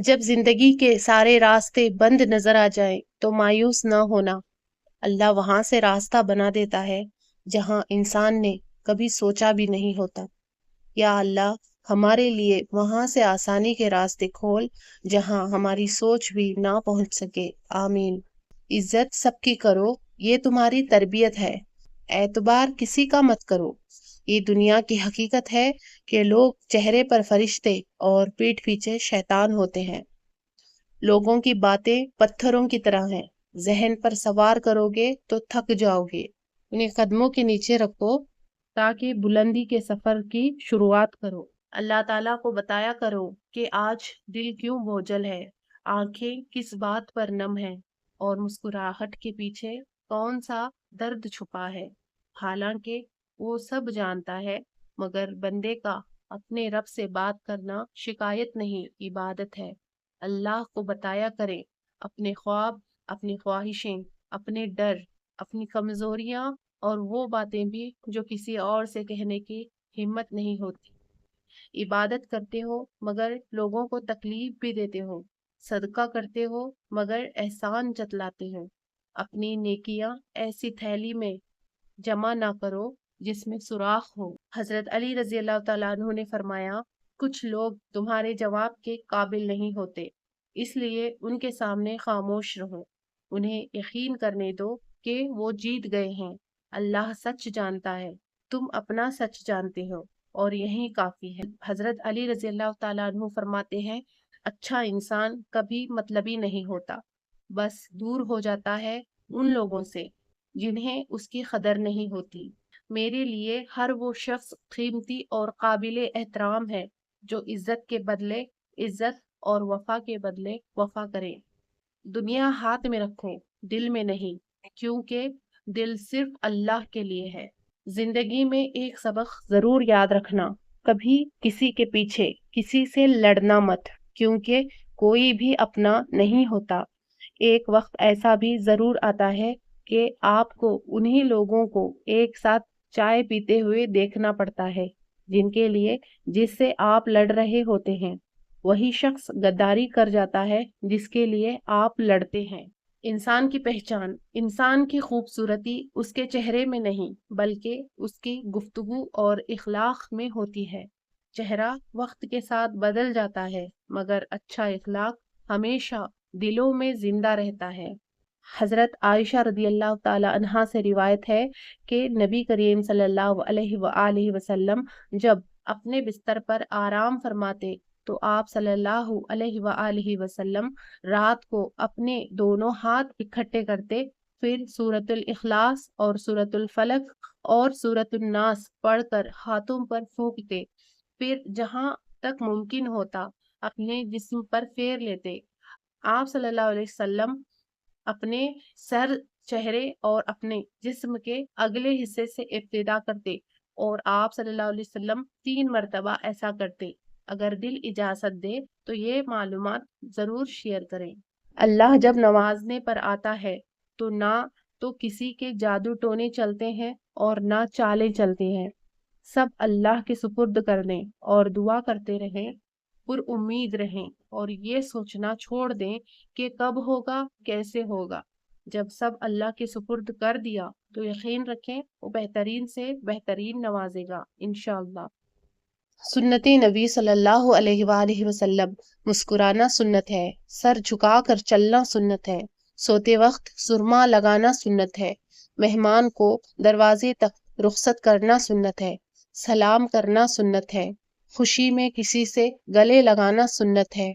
جب زندگی کے سارے راستے بند نظر آ جائیں تو مایوس نہ ہونا، اللہ وہاں سے راستہ بنا دیتا ہے جہاں انسان نے کبھی سوچا بھی نہیں ہوتا۔ یا اللہ، ہمارے لیے وہاں سے آسانی کے راستے کھول جہاں ہماری سوچ بھی نہ پہنچ سکے، آمین۔ عزت سب کی کرو، یہ تمہاری تربیت ہے۔ اعتبار کسی کا مت کرو، یہ دنیا کی حقیقت ہے کہ لوگ چہرے پر فرشتے اور پیٹھ پیچھے شیطان ہوتے ہیں۔ لوگوں کی باتیں پتھروں کی طرح ہیں، ذہن پر سوار کرو گے تو تھک جاؤ گے۔ انہیں قدموں کے نیچے رکھو تاکہ بلندی کے سفر کی شروعات کرو۔ اللہ تعالیٰ کو بتایا کرو کہ آج دل کیوں بوجھل ہے، آنکھیں کس بات پر نم ہیں، اور مسکراہٹ کے پیچھے کون سا درد چھپا ہے۔ حالانکہ وہ سب جانتا ہے، مگر بندے کا اپنے رب سے بات کرنا شکایت نہیں، عبادت ہے۔ اللہ کو بتایا کرے اپنے خواب، اپنی خواہشیں، اپنے ڈر، اپنی کمزوریاں اور وہ باتیں بھی جو کسی اور سے کہنے کی ہمت نہیں ہوتی۔ عبادت کرتے ہو مگر لوگوں کو تکلیف بھی دیتے ہو، صدقہ کرتے ہو مگر احسان جتلاتے ہو۔ اپنی نیکیاں ایسی تھیلی میں جمع نہ کرو جس میں سوراخ ہو۔ حضرت علی رضی اللہ تعالیٰ عنہ نے فرمایا، کچھ لوگ تمہارے جواب کے قابل نہیں ہوتے، اس لیے ان کے سامنے خاموش رہو، انہیں یقین کرنے دو کہ وہ جیت گئے ہیں۔ اللہ سچ جانتا ہے، تم اپنا سچ جانتے ہو، اور یہی کافی ہے۔ حضرت علی رضی اللہ تعالیٰ عنہ فرماتے ہیں، اچھا انسان کبھی مطلبی نہیں ہوتا، بس دور ہو جاتا ہے ان لوگوں سے جنہیں اس کی قدر نہیں ہوتی۔ میرے لیے ہر وہ شخص قیمتی اور قابل احترام ہے جو عزت کے بدلے عزت اور وفا کے بدلے وفا کرے۔ دنیا ہاتھ میں رکھو، دل میں نہیں، کیونکہ دل صرف اللہ کے لیے ہے۔ زندگی میں ایک سبق ضرور یاد رکھنا، کبھی کسی کے پیچھے کسی سے لڑنا مت، کیونکہ کوئی بھی اپنا نہیں ہوتا۔ ایک وقت ایسا بھی ضرور آتا ہے کہ آپ کو انہی لوگوں کو ایک ساتھ چائے پیتے ہوئے دیکھنا پڑتا ہے جن کے لیے جس سے آپ لڑ رہے ہوتے ہیں۔ وہی شخص غداری کر جاتا ہے جس کے لیے آپ لڑتے ہیں۔ انسان کی پہچان، انسان کی خوبصورتی اس کے چہرے میں نہیں بلکہ اس کی گفتگو اور اخلاق میں ہوتی ہے۔ چہرہ وقت کے ساتھ بدل جاتا ہے مگر اچھا اخلاق ہمیشہ دلوں میں زندہ رہتا ہے۔ حضرت عائشہ رضی اللہ تعالی عنہا سے روایت ہے کہ نبی کریم صلی اللہ علیہ وآلہ وسلم جب اپنے بستر پر آرام فرماتے تو آپ صلی اللہ علیہ وآلہ وسلم رات کو اپنے دونوں ہاتھ اکٹھے کرتے، پھر سورۃ الاخلاص اور سورۃ الفلق اور سورۃ الناس پڑھ کر ہاتھوں پر پھونکتے، پھر جہاں تک ممکن ہوتا اپنے جسم پر پھیر لیتے۔ آپ صلی اللہ علیہ وسلم اپنے سر، چہرے اور اپنے جسم کے اگلے حصے سے ابتدا کرتے، اور آپ صلی اللہ علیہ وسلم 3 مرتبہ ایسا کرتے۔ اگر دل اجازت دے تو یہ معلومات ضرور شیئر کریں۔ اللہ جب نوازنے پر آتا ہے تو نہ تو کسی کے جادو ٹونے چلتے ہیں اور نہ چالیں چلتے ہیں، سب اللہ کے سپرد کر دیں اور دعا کرتے رہیں، پر امید رہیں، اور یہ سوچنا چھوڑ دیں کہ کب ہوگا، کیسے ہوگا۔ جب سب اللہ کے سپرد کر دیا تو یقین رکھیں وہ بہترین سے بہترین نوازے گا انشاءاللہ۔ سنت نبی صلی اللہ علیہ وآلہ وسلم، مسکرانا سنت ہے، سر جھکا کر چلنا سنت ہے، سوتے وقت سرما لگانا سنت ہے، مہمان کو دروازے تک رخصت کرنا سنت ہے، سلام کرنا سنت ہے، خوشی میں کسی سے گلے لگانا سنت ہے،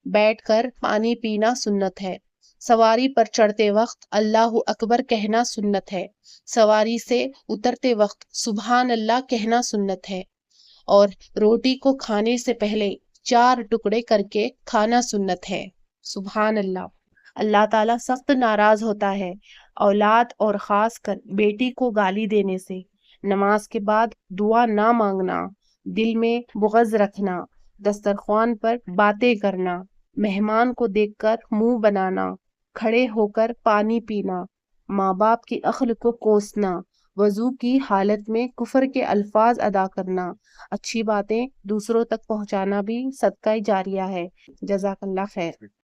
بیٹھ کر پانی پینا سنت ہے، سواری پر چڑھتے وقت اللہ اکبر کہنا سنت ہے، سواری سے اترتے وقت سبحان اللہ کہنا سنت ہے، اور روٹی کو کھانے سے پہلے 4 ٹکڑے کر کے کھانا سنت ہے۔ سبحان اللہ۔ اللہ تعالیٰ سخت ناراض ہوتا ہے اولاد اور خاص کر بیٹی کو گالی دینے سے، نماز کے بعد دعا نہ مانگنا، دل میں بغض رکھنا، دسترخوان پر باتیں کرنا، مہمان کو دیکھ کر منہ بنانا، کھڑے ہو کر پانی پینا، ماں باپ کی عقل کو کوسنا، وضو کی حالت میں کفر کے الفاظ ادا کرنا، اچھی باتیں دوسروں تک پہنچانا بھی صدقہ جاریہ ہے۔ جزاک اللہ خیر۔